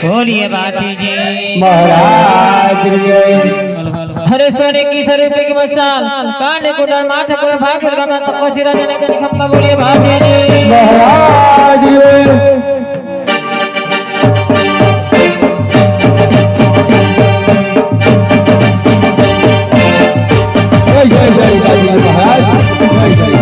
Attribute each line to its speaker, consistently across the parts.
Speaker 1: बोलिए बाती जी
Speaker 2: महाराज
Speaker 1: हरे सोने की सरे पे की मसाल काने को डर माथे को भाग करना तपस्या रहने का निखम्मा बोलिए बाती जी
Speaker 2: महाराज जय जय जय जय महाराज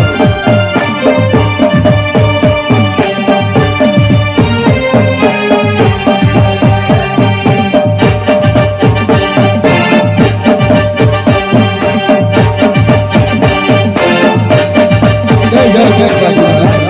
Speaker 2: जय जय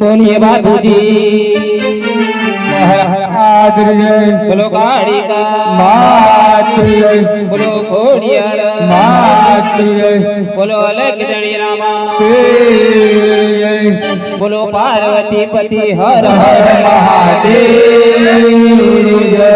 Speaker 1: बोलिए बाबू जी
Speaker 2: આદરીએ
Speaker 1: બોલો કાળિકા
Speaker 2: માતરીએ
Speaker 1: બોલો ઘોડિયાળ
Speaker 2: માતરીએ
Speaker 1: બોલો અલગદણી રામા
Speaker 2: તેરીએ
Speaker 1: બોલો પાર્વતી પતિ હર
Speaker 2: હર
Speaker 1: હર
Speaker 2: મહાદેવ જય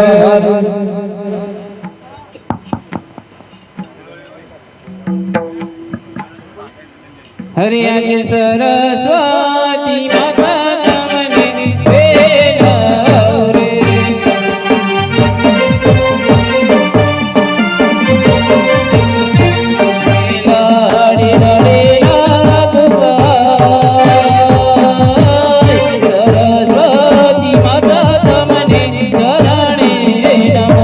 Speaker 1: હરે આજે સરસ્વતી માતા તમને વેલાવ રે. લાડી લાડી સરસ્વતી માતા તમને ચરણે નમો.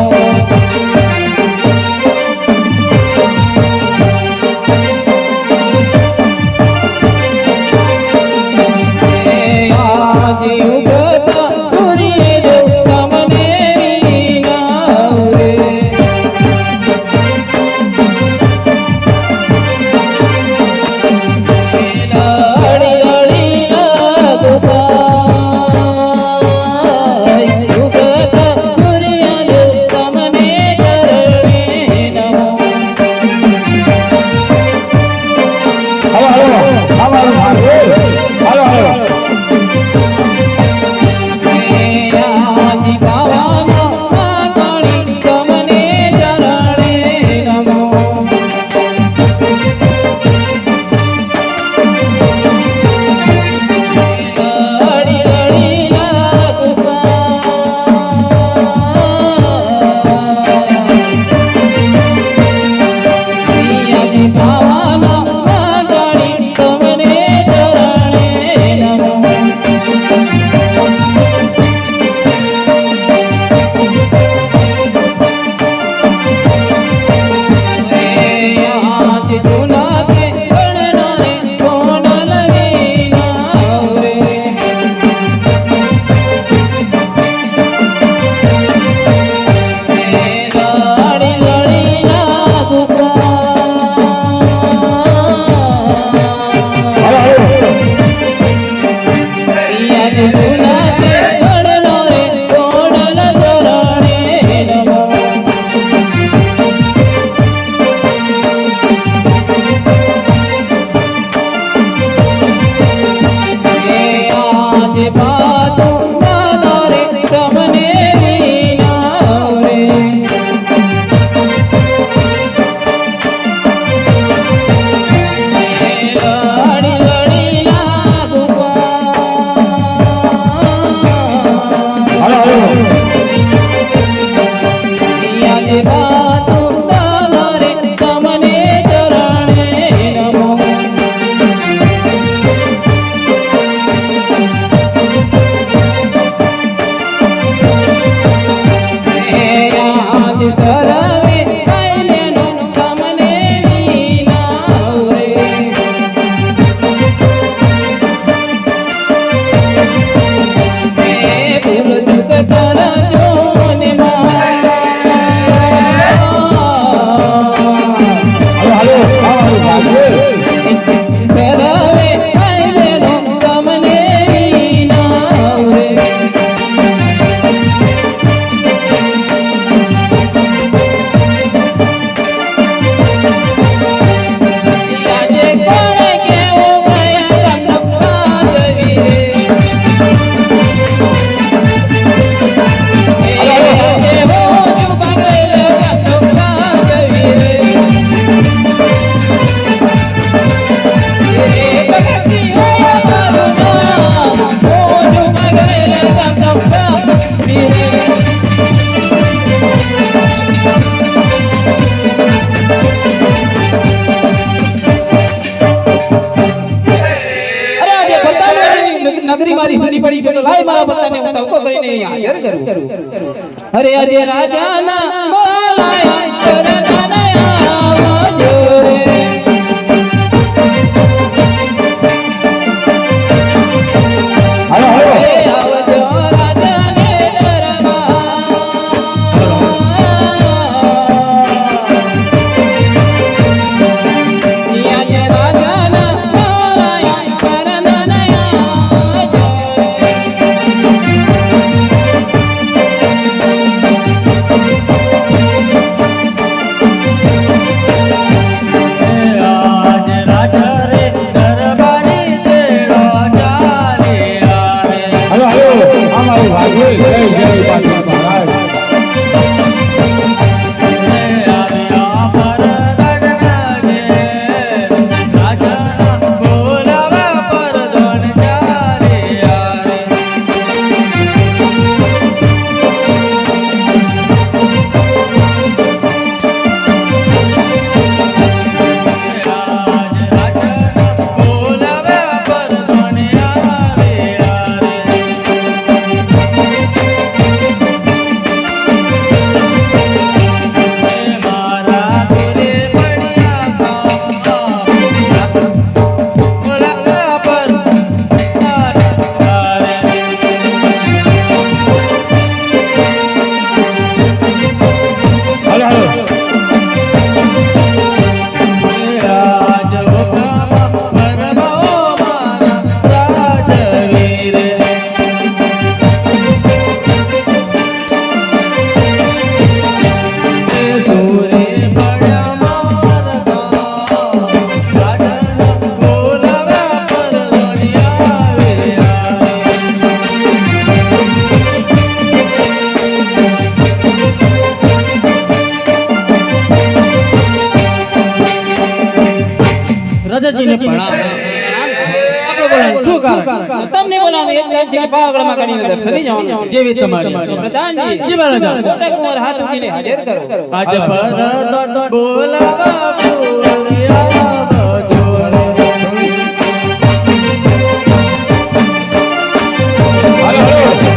Speaker 1: નગરી મારી સુની પડી છે તો લાય મારા બતાને હું તવકો કરીને હાજર કરું. અરે આજે રાજાના બોલાય કરનાના આવજો રે.
Speaker 2: હાલો
Speaker 1: આવજો રાજાને દરબાર.
Speaker 3: નગરજીને પ્રણામ. આપણે બોલાવો શું કારણ?
Speaker 1: તમને બોલાવો એક ગામ છે પાવાગઢમાં કરીને દર્શને જવાનું
Speaker 3: જેવી તમારી
Speaker 1: પ્રધાનજી
Speaker 3: જી મહારાજ.
Speaker 1: મોટા કુંવર હાથ મૂકીને હાજર કરો
Speaker 3: આજ પર બોલાવા બોલિયા જોડે.
Speaker 2: હાલો હાલો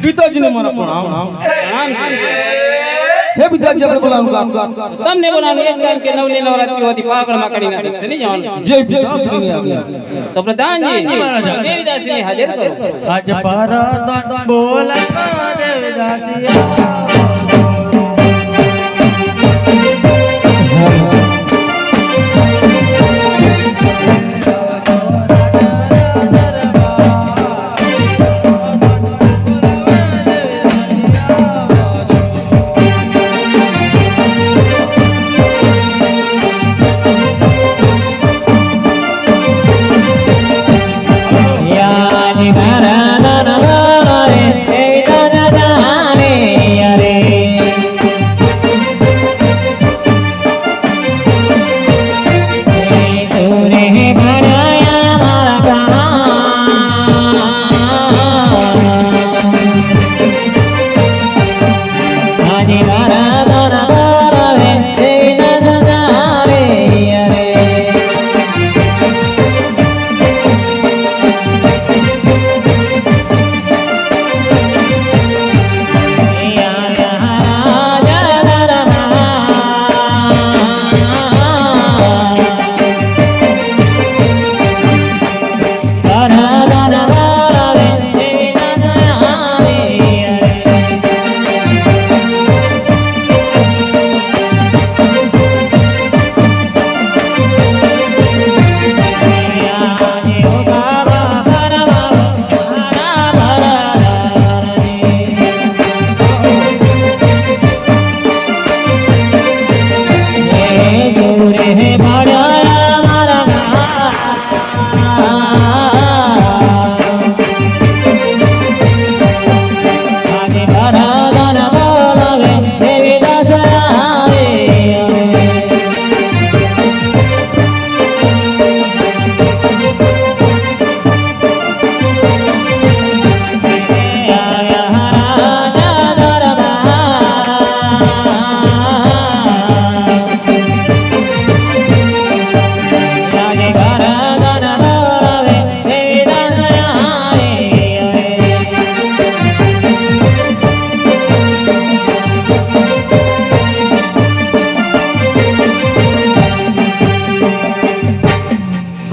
Speaker 2: પિતાજીને મારા પ્રણામ. હે પિતાજી આપણે બોલાવું
Speaker 1: તમને બોલાવો એક ગામ કે નવલી નવરાત્રી હોતી પાવાગઢમાં કરીને દર્શને જવાનું
Speaker 2: જય પિતાશ્રીની આજ્ઞા.
Speaker 1: તો પ્રધાનજી દેવીદાસજીને હાજર કરો
Speaker 3: આજ પર બોલાવા દેવદાસિયા.
Speaker 4: યાર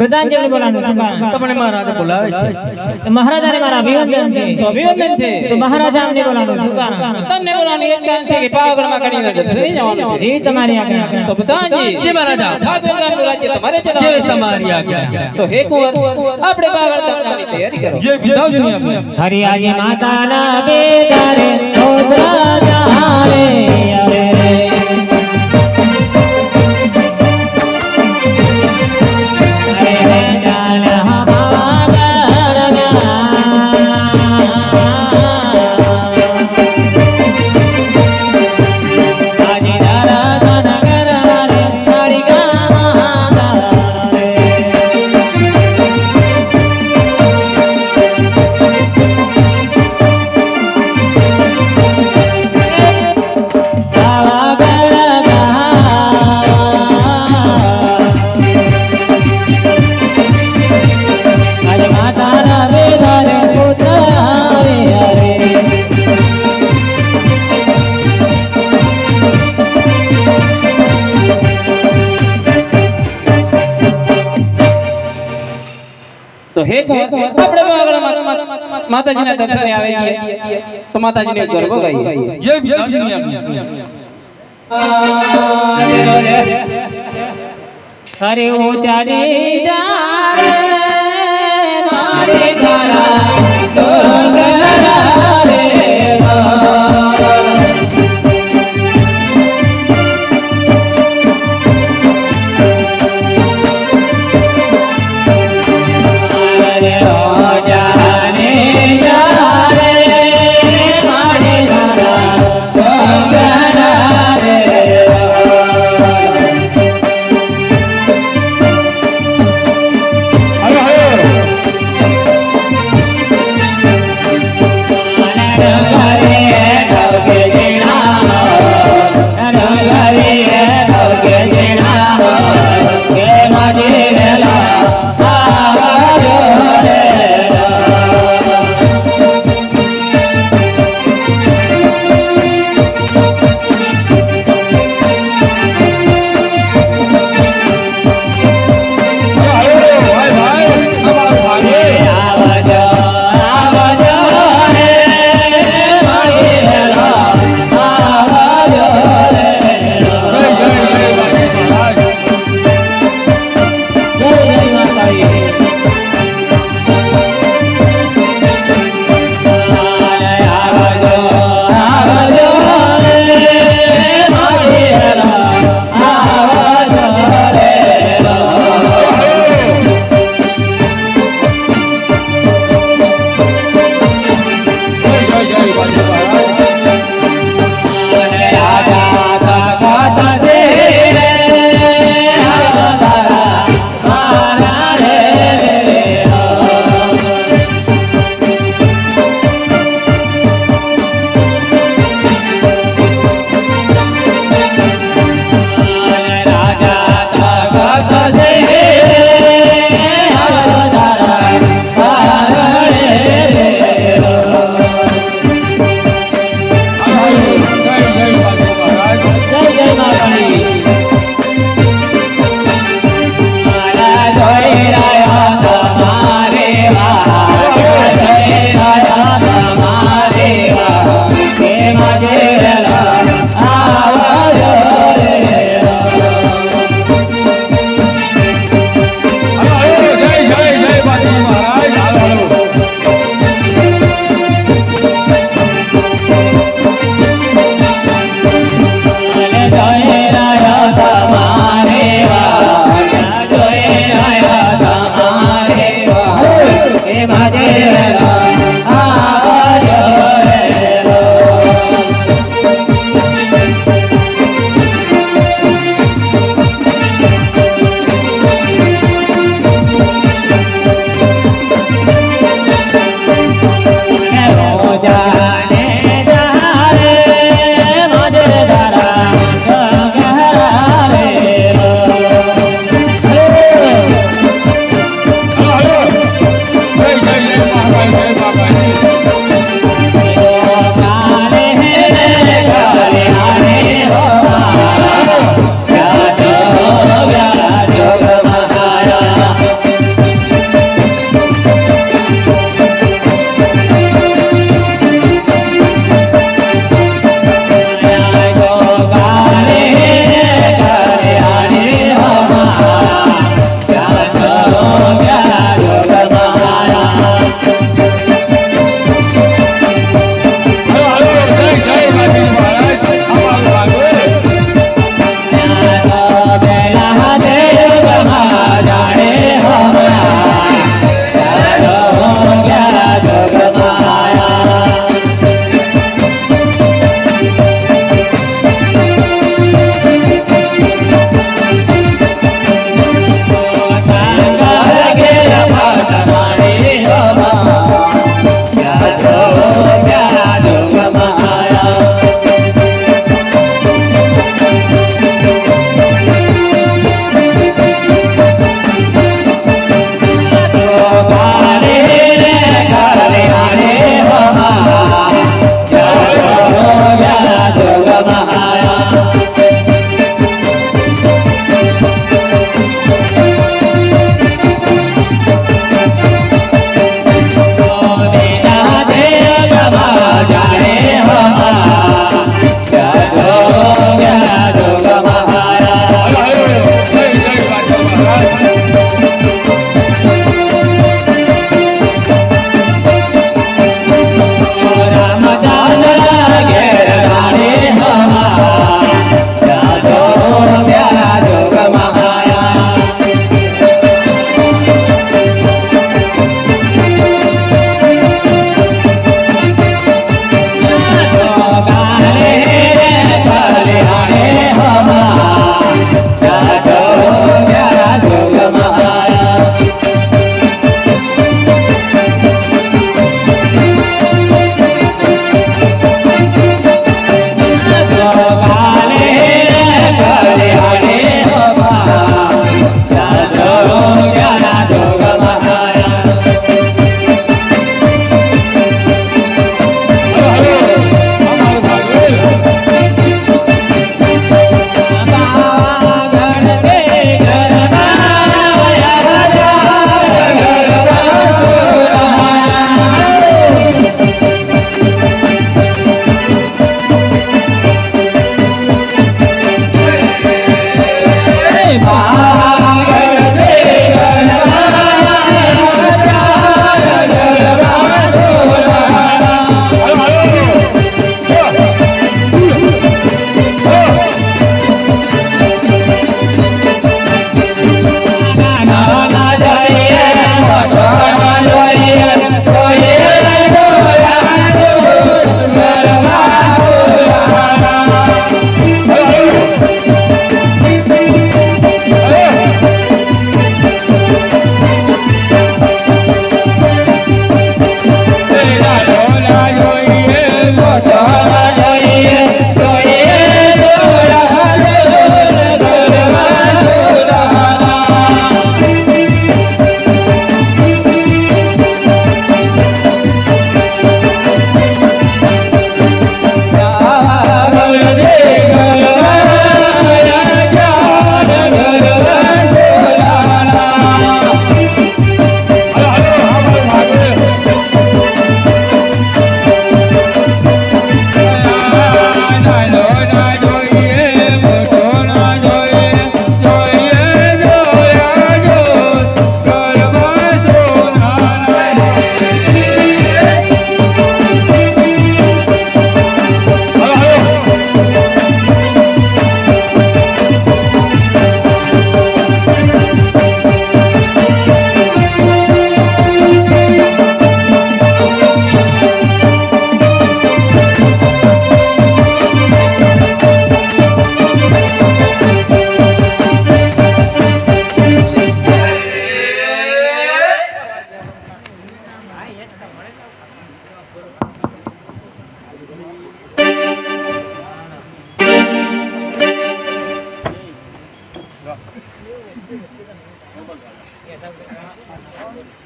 Speaker 3: પ્રધાનજીને બોલાવવાનું શું કારણ?
Speaker 1: તમને મહારાજ બોલાવે છે
Speaker 3: તો મહારાજાને મારા અભિનંદન છે.
Speaker 1: તો અભિનંદન છે.
Speaker 3: તો મહારાજા અમને બોલાવવાનું શું કારણ?
Speaker 1: તમને બોલાવવાનું એક કારણ છે કે પાવાગઢમાં ઘણી નજર થઈ જવાનું છે.
Speaker 3: જી તમારી આજ્ઞા.
Speaker 1: તો પ્રધાનજી
Speaker 2: જી મહારાજા.
Speaker 1: ભાગવતનું રાજ્ય તમારે
Speaker 2: જે
Speaker 1: ચલાવવાનું છે.
Speaker 2: તમારી આજ્ઞા.
Speaker 1: તો હે કુંવર આપણે પાવાગઢ જવાની તૈયારી કરો.
Speaker 2: જે વિધાવજીની આજ્ઞા.
Speaker 3: હરિ આજે માતાના બેદારે ઓદરા જારે અરે
Speaker 1: તો હે કુંવર આપણે પાવાગઢમાં માતાજીના દર્શને આવે છીએ. તો માતાજીને ગરબો ગાઈએ.
Speaker 2: જે વિધાવજીની આજ્ઞા.
Speaker 3: હરે ઓ ચાલી જારે મારે તારા ડોગરા રે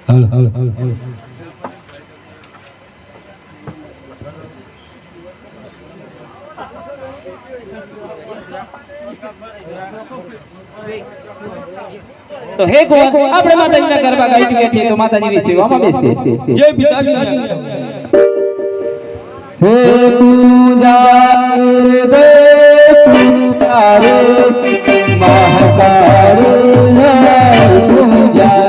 Speaker 2: હલ હલ હલ હલ
Speaker 1: તો હે ગો આપણે માતાજીના ગરબા ગાઈ ચૂક્યા છીએ તો માતાજીની સેવામાં બેસીએ
Speaker 2: જય પિતાજી
Speaker 1: હે પૂજા દે પૂજારે મહાકાળ પૂજા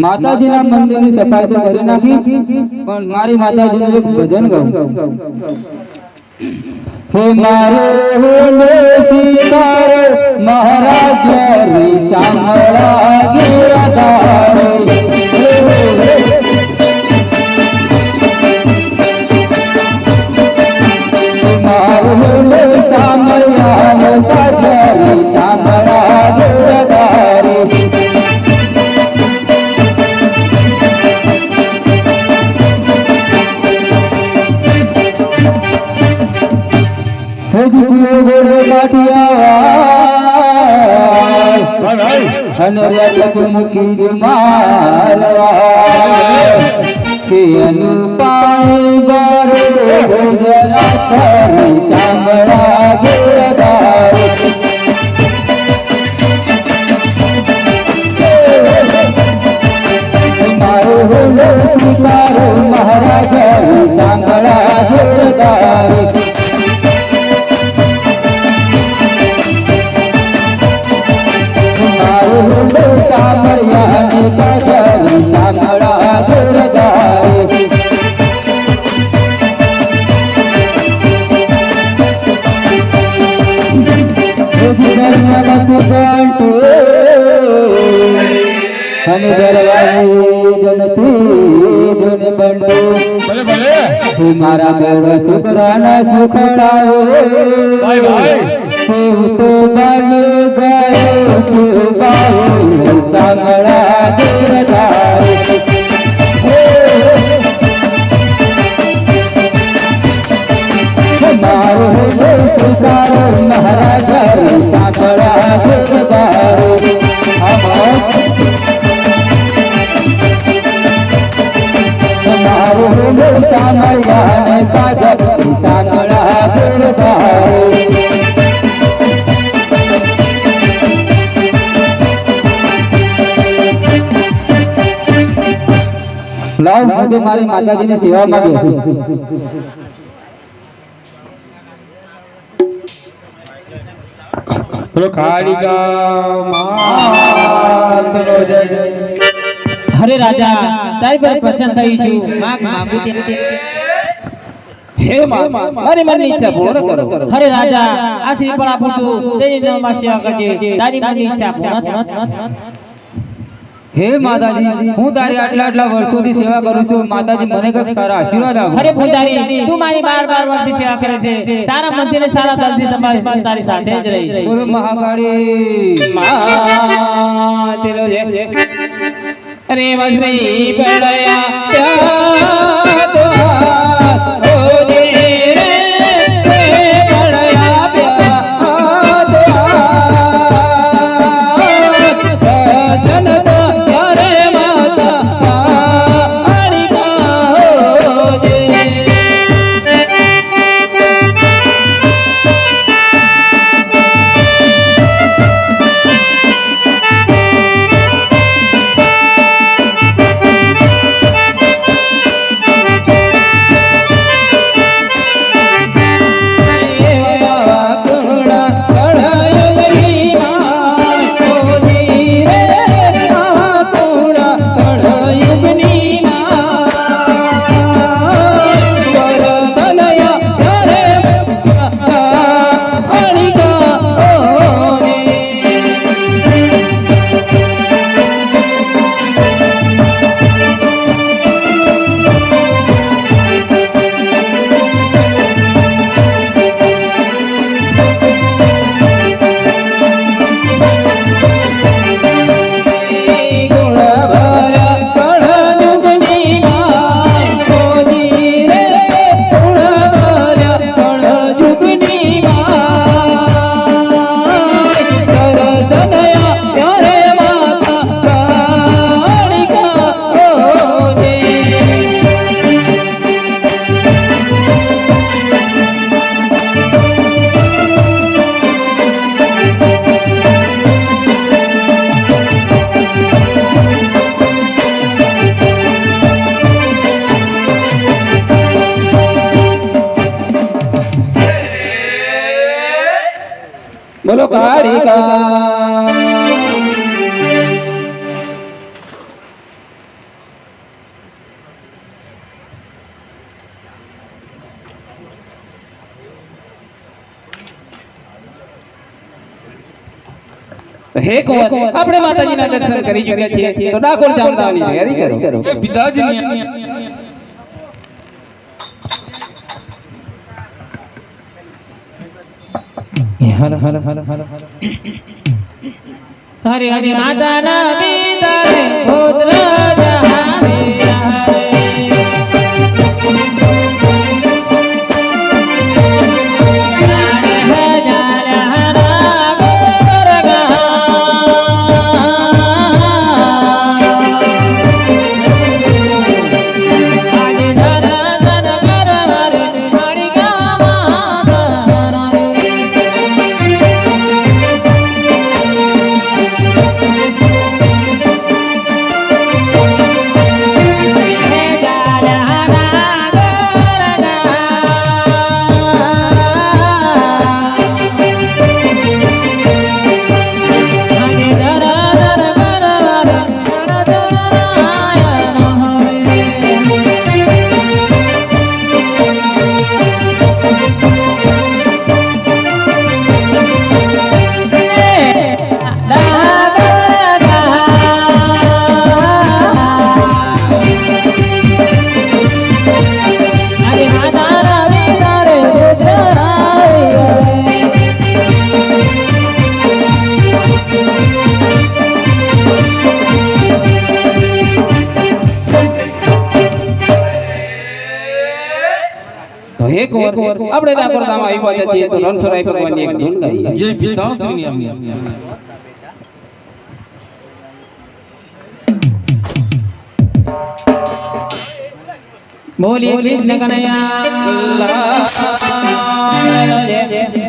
Speaker 1: માતાજીના મંદિરની સફાઈ તો કરી નાખી પણ મારી માતાજીનું એક ભજન ગાઉં હે મારે હોને સિતારે મહારાજ રી સાંભળા ગિરધારે મારે હોને સાંભળ્યા મહારાજ રી સાંભળા ગિરધારે અને રત મુકી મારવા કે પાણી ગારે જરા કરી ચામડા ગેરદાર મારો હોલો સ્વીકારો મહારાજ ચામડા ગેરદાર અને દરવાજે જનતી જન બંડો
Speaker 2: ભલે ભલે
Speaker 1: તું મારા મેર છોકરાના સુખડાયો
Speaker 2: ભાઈ ભાઈ
Speaker 1: તું તો બન ગયો તું ગાયો સાંગળા દેવદાર મારો સુકારો મહારાજ સાંગળા દેવદાર સામયાને કાગળ સાંગળા દેવદાર લાવ હું મારી માતાજીની સેવામાં બેસું
Speaker 2: બોલો કાળિકા માતનો જય
Speaker 3: હરે રાજા તારી પર પ્રસન્ન થઈ છું માગું તે
Speaker 1: હે મારી મનની ઈચ્છા પૂર્ણ કરો
Speaker 3: હરે રાજા આ શ્રીફળ આપું છું તેની નામમાં સેવા કરજે તારી મનની ઈચ્છા પૂર્ણ
Speaker 1: હે માતાજી હું તારી આટલા આટલા વર્ષોથી સેવા કરું છું માતાજી મને કઈક સારા આશીર્વાદ આપો
Speaker 3: હરે પૂજારી તું મારી 12 વર્ષથી સેવા કરે છે સારા મંદિરે સારા દર્દી તમારી તારી સાથે જ રહી
Speaker 1: બોલો મહાકાળી મા તેરો જય અરે વજરી પડયા પ્યા તો ઓ જે રે પડયા પ્યા તો જનતા રે માતા અડીકા હો જે બોલો કાળિકા હે કુંવર આપણે માતાજીના દર્શન કરી ચૂક્યા છીએ તો ડાકોર જામવાની તૈયારી કરો પિતાજીની હર હર હર હર
Speaker 3: હરે હરે માતાના પિતા રે પુત્ર જહાને
Speaker 1: હે કુંવર આપણે ડાકોર ધામ આવ્યા છીએ તો રણછોડરાય ભગવાનની એક ધૂન ગાઈએ
Speaker 2: જય પિતાશ્રીની આજ્ઞા.
Speaker 3: બોલીએ કૃષ્ણ કનૈયા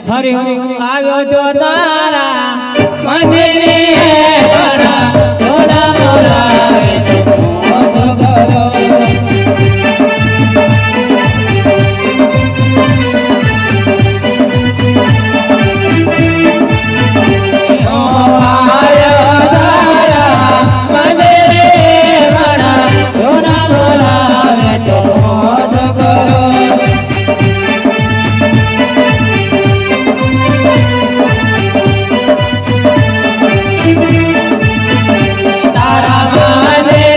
Speaker 3: હરિ આવ્યો જો તારા મંદિરે ઘણા થોડા મોરા તારા મને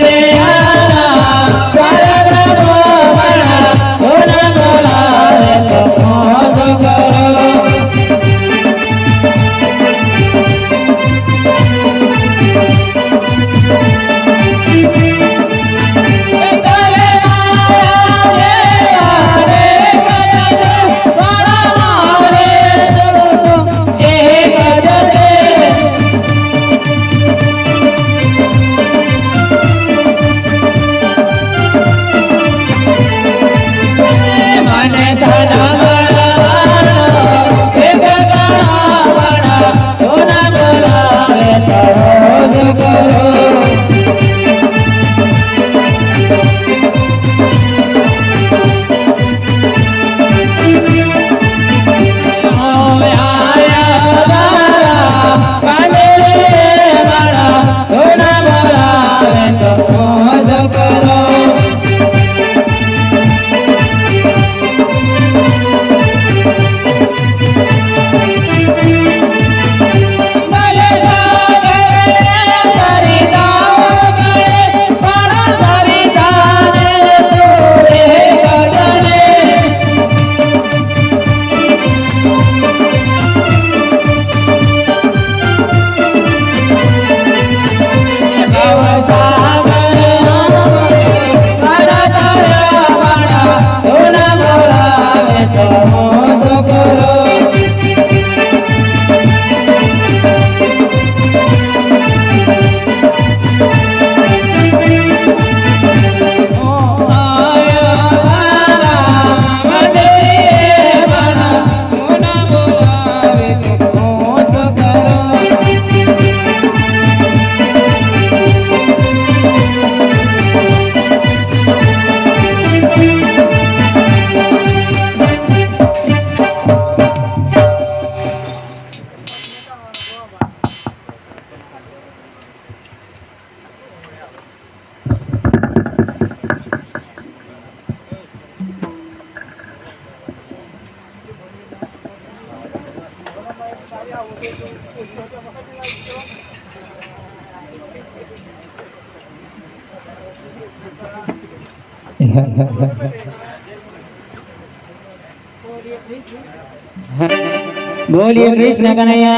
Speaker 3: बोलिए कृष्ण कन्हैया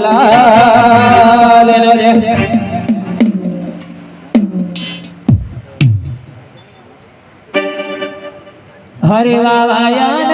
Speaker 1: लाल रे
Speaker 3: हरे बाबायन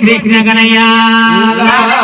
Speaker 3: कृष्ण कन्हैया